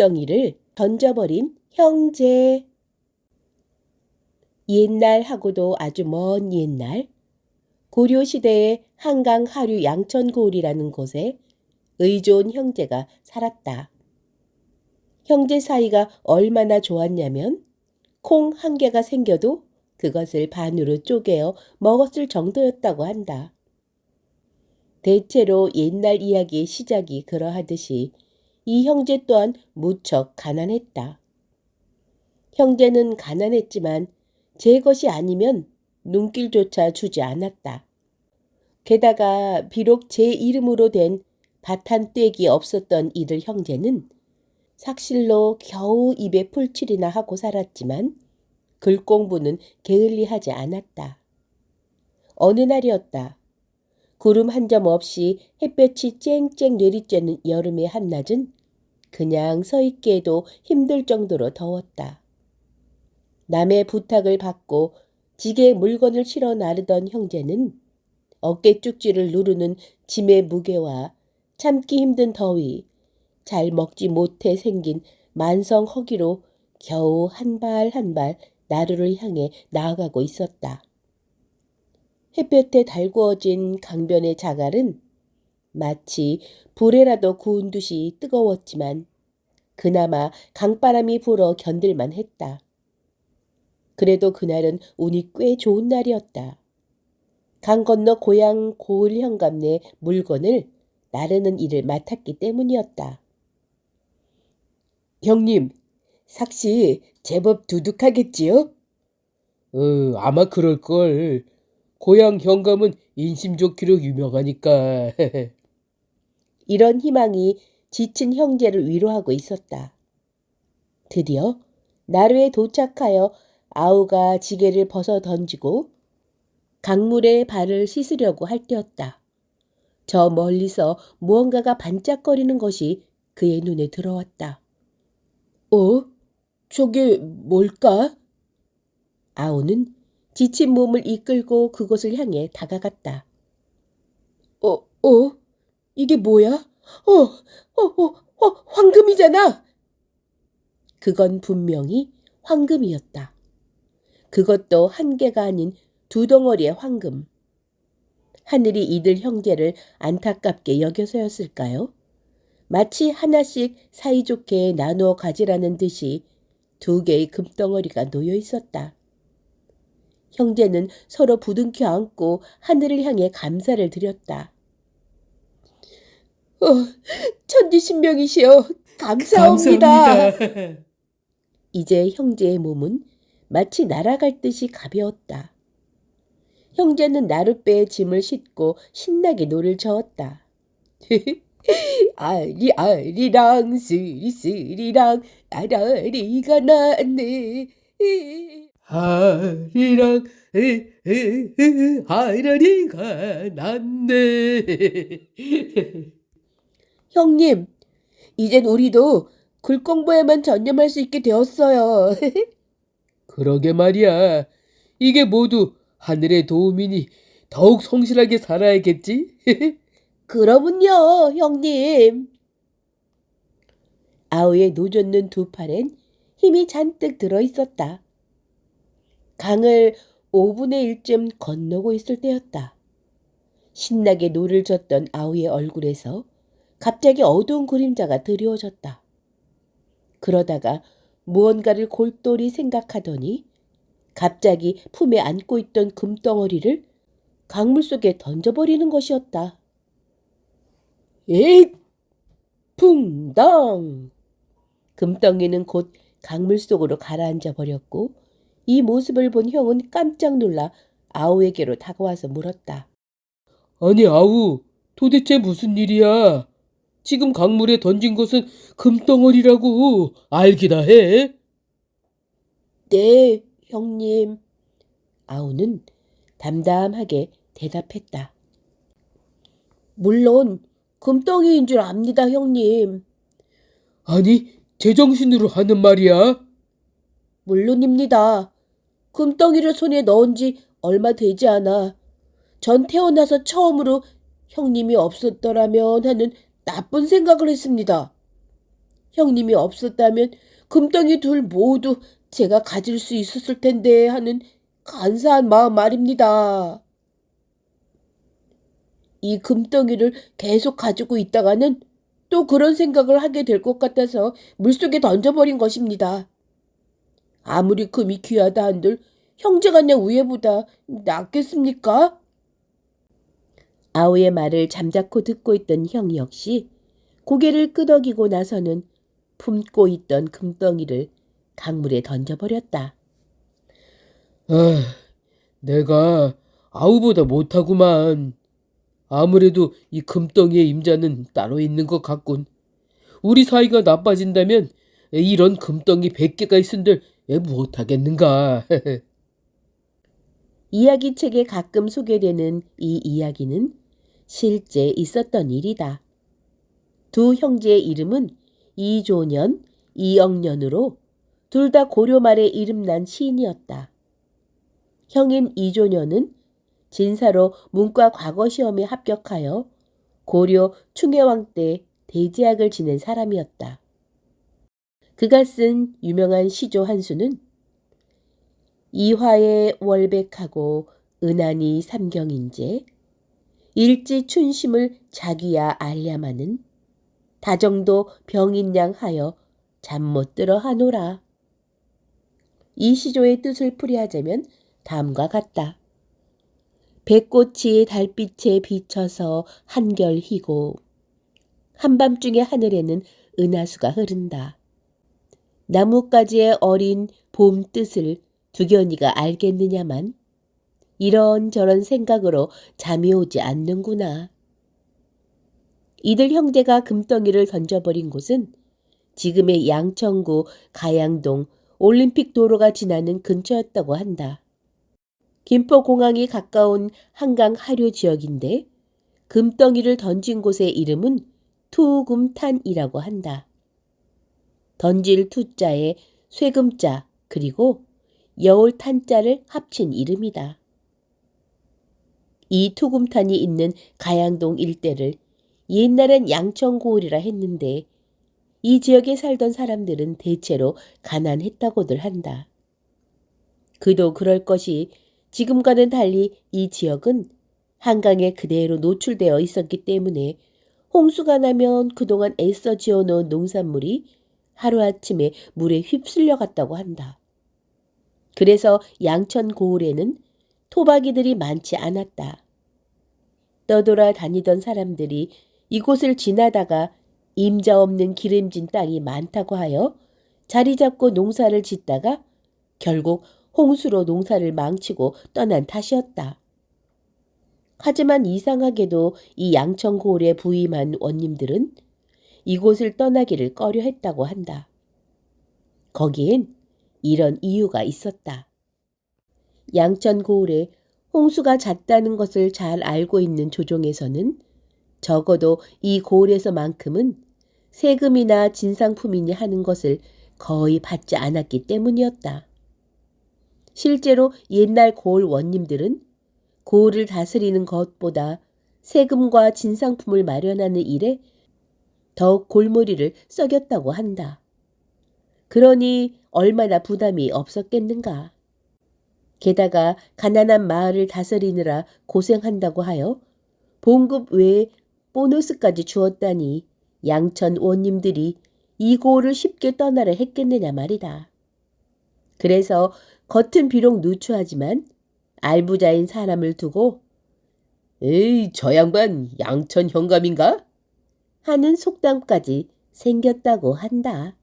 금덩이를 던져버린 형제. 옛날하고도 아주 먼 옛날, 고려시대의 한강 하류 양천고을이라는 곳에 의좋은 형제가 살았다. 형제 사이가 얼마나 좋았냐면 콩 한 개가 생겨도 그것을 반으로 쪼개어 먹었을 정도였다고 한다. 대체로 옛날 이야기의 시작이 그러하듯이 이 형제 또한 무척 가난했다. 형제는 가난했지만 제 것이 아니면 눈길조차 주지 않았다. 게다가 비록 제 이름으로 된 밭 한 떼기 없었던 이들 형제는 삭실로 겨우 입에 풀칠이나 하고 살았지만 글 공부는 게을리하지 않았다. 어느 날이었다. 구름 한 점 없이 햇볕이 쨍쨍 내리쬐는 여름의 한낮은 그냥 서 있기에도 힘들 정도로 더웠다. 남의 부탁을 받고 지게에 물건을 실어 나르던 형제는 어깨-쭉지를 누르는 짐의 무게와 참기 힘든 더위, 잘 먹지 못해 생긴 만성 허기로 겨우 한 발 한 발 나루를 향해 나아가고 있었다. 햇볕에 달구어진 강변의 자갈은 마치 불에라도 구운 듯이 뜨거웠지만 그나마 강바람이 불어 견딜만 했다. 그래도 그날은 운이 꽤 좋은 날이었다. 강 건너 고향 고을 현감네 물건을 나르는 일을 맡았기 때문이었다. 형님, 삭시 제법 두둑하겠지요? 아마 그럴걸. 고향 현감은 인심 좋기로 유명하니까. 이런 희망이 지친 형제를 위로하고 있었다. 드디어 나루에 도착하여 아우가 지게를 벗어 던지고 강물에 발을 씻으려고 할 때였다. 저 멀리서 무언가가 반짝거리는 것이 그의 눈에 들어왔다. 저게 뭘까? 아우는 지친 몸을 이끌고 그곳을 향해 다가갔다. 이게 뭐야? 황금이잖아! 그건 분명히 황금이었다. 그것도 한 개가 아닌 두 덩어리의 황금. 하늘이 이들 형제를 안타깝게 여겨서였을까요? 마치 하나씩 사이좋게 나누어 가지라는 듯이 두 개의 금덩어리가 놓여 있었다. 형제는 서로 부둥켜 안고 하늘을 향해 감사를 드렸다. 천지신명이시여, 감사합니다. 이제 형제의 몸은 마치 날아갈 듯이 가벼웠다. 형제는 나룻배에 짐을 싣고 신나게 노를 저었다. 아리아리랑 스리스리랑 아라리가 났네. 아리랑 아라리가 났네. 형님, 이젠 우리도 글 공부에만 전념할 수 있게 되었어요. 그러게 말이야. 이게 모두 하늘의 도움이니 더욱 성실하게 살아야겠지? 그러면요, 형님. 아우의 노젓는 두 팔엔 힘이 잔뜩 들어 있었다. 강을 5분의 1쯤 건너고 있을 때였다. 신나게 노를 젓던 아우의 얼굴에서 갑자기 어두운 그림자가 드리워졌다. 그러다가 무언가를 골똘히 생각하더니 갑자기 품에 안고 있던 금덩어리를 강물 속에 던져버리는 것이었다. 에잇! 붕덩! 금덩이는 곧 강물 속으로 가라앉아 버렸고 이 모습을 본 형은 깜짝 놀라 아우에게로 다가와서 물었다. 아니, 아우, 도대체 무슨 일이야? 지금 강물에 던진 것은 금덩어리라고 알기나 해? 네, 형님. 아우는 담담하게 대답했다. 물론 금덩이인 줄 압니다, 형님. 아니, 제정신으로 하는 말이야? 물론입니다. 금덩이를 손에 넣은 지 얼마 되지 않아 전 태어나서 처음으로 형님이 없었더라면 하는 나쁜 생각을 했습니다. 형님이 없었다면 금덩이 둘 모두 제가 가질 수 있었을 텐데 하는 간사한 마음 말입니다. 이 금덩이를 계속 가지고 있다가는 또 그런 생각을 하게 될 것 같아서 물속에 던져버린 것입니다. 아무리 금이 귀하다 한들 형제간의 우애보다 낫겠습니까? 아우의 말을 잠자코 듣고 있던 형 역시 고개를 끄덕이고 나서는 품고 있던 금덩이를 강물에 던져버렸다. 아, 내가 아우보다 못하구만. 아무래도 이 금덩이의 임자는 따로 있는 것 같군. 우리 사이가 나빠진다면 이런 금덩이 100개가 있은들 못하겠는가. 이야기책에 가끔 소개되는 이 이야기는 실제 있었던 일이다. 두 형제의 이름은 이조년, 이영년으로 둘 다 고려 말에 이름난 시인이었다. 형인 이조년은 진사로 문과 과거 시험에 합격하여 고려 충혜왕 때 대제학을 지낸 사람이었다. 그가 쓴 유명한 시조 한 수는 이화에 월백하고 은하니 삼경인제 일지 춘심을 자기야 알야마는 다정도 병인양 하여 잠 못 들어 하노라. 이 시조의 뜻을 풀이하자면 다음과 같다. 백꽃이 달빛에 비쳐서 한결 희고 한밤중에 하늘에는 은하수가 흐른다. 나뭇가지의 어린 봄 뜻을 두견이가 알겠느냐만 이런저런 생각으로 잠이 오지 않는구나. 이들 형제가 금덩이를 던져버린 곳은 지금의 양천구 가양동 올림픽 도로가 지나는 근처였다고 한다. 김포공항이 가까운 한강 하류 지역인데 금덩이를 던진 곳의 이름은 투금탄이라고 한다. 던질 투자에 쇠금자 그리고 여울 탄자를 합친 이름이다. 이 투금탄이 있는 가양동 일대를 옛날엔 양천고을이라 했는데 이 지역에 살던 사람들은 대체로 가난했다고들 한다. 그도 그럴 것이 지금과는 달리 이 지역은 한강에 그대로 노출되어 있었기 때문에 홍수가 나면 그동안 애써 지어놓은 농산물이 하루아침에 물에 휩쓸려 갔다고 한다. 그래서 양천 고을에는 토박이들이 많지 않았다. 떠돌아 다니던 사람들이 이곳을 지나다가 임자 없는 기름진 땅이 많다고 하여 자리 잡고 농사를 짓다가 결국 홍수로 농사를 망치고 떠난 탓이었다. 하지만 이상하게도 이 양천 고을에 부임한 원님들은 이곳을 떠나기를 꺼려했다고 한다. 거기엔 이런 이유가 있었다. 양천 고을에 홍수가 잦다는 것을 잘 알고 있는 조정에서는 적어도 이 고을에서만큼은 세금이나 진상품이니 하는 것을 거의 받지 않았기 때문이었다. 실제로 옛날 고을 원님들은 고을을 다스리는 것보다 세금과 진상품을 마련하는 일에 더욱 골머리를 썩였다고 한다. 그러니 얼마나 부담이 없었겠는가. 게다가 가난한 마을을 다스리느라 고생한다고 하여 봉급 외에 보너스까지 주었다니 양천 원님들이 이 고을을 쉽게 떠나려 했겠느냐 말이다. 그래서 겉은 비록 누추하지만 알부자인 사람을 두고 에이, 저 양반 양천 현감인가? 하는 속담까지 생겼다고 한다.